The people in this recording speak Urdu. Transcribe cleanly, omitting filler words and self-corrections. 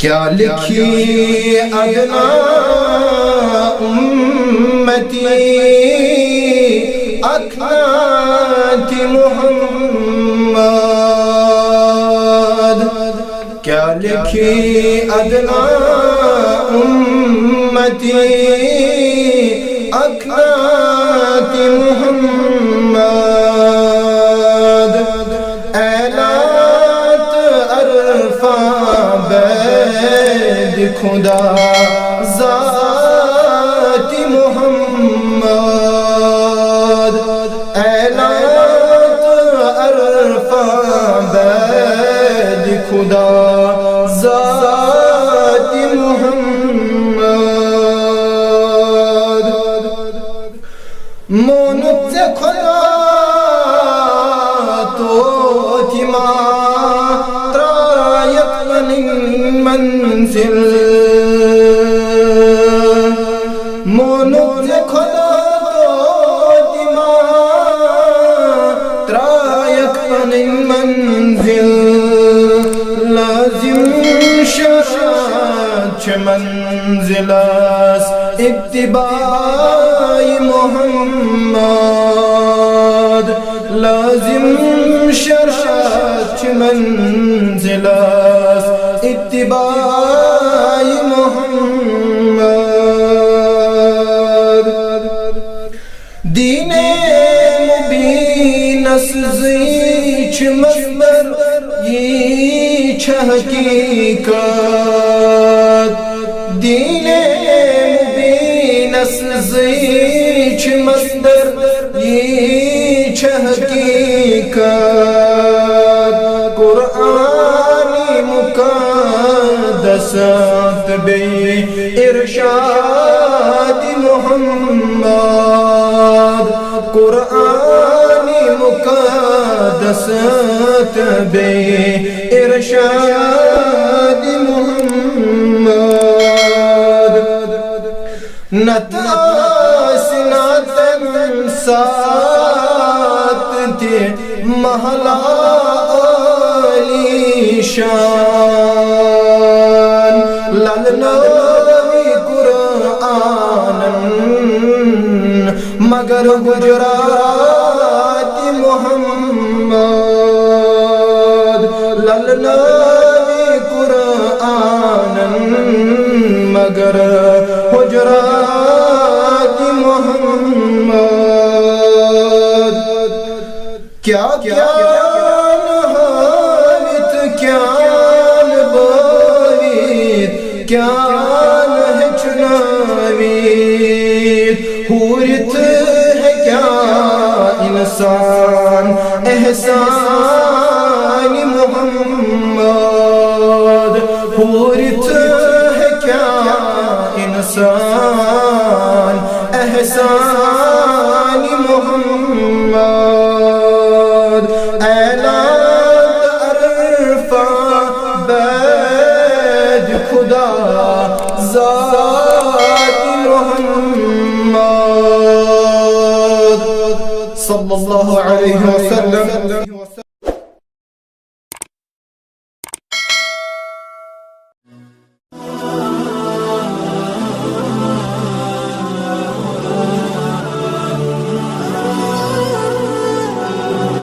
کیا لکھی ادنا امتی اکھنات محمد، کیا لکھی ادنا امتی اکھنات محمد، اعلانات عرفاں بید خدا ذات محمد، اعلانات عرفاں بید خدا ذات محمد، مونت سے خدا تو تیما ترایت من منزل، مونت سے خدا تو تیما ترایت من منزل، لازم شرط منزل است اتباع محمد، لازم شرط منزل است اتباع محمد، دین مبین زیچ مصدر یہ حقیقت، دین مبین زیچ مصدر یہ حقیقت، قرآنی مقدسات بے ارشاد محمد، قرآنی مقدسات بے ارشاد محمد، نتاس ناتن سات تھے محلہ علی شان، للناوی قرآن مگر حجرات محمد، للناوی قرآن مگر حجرات محمد، کیا حامد کیا باوید کیا ہے چناوید، حورت ہے کیا انسان احسان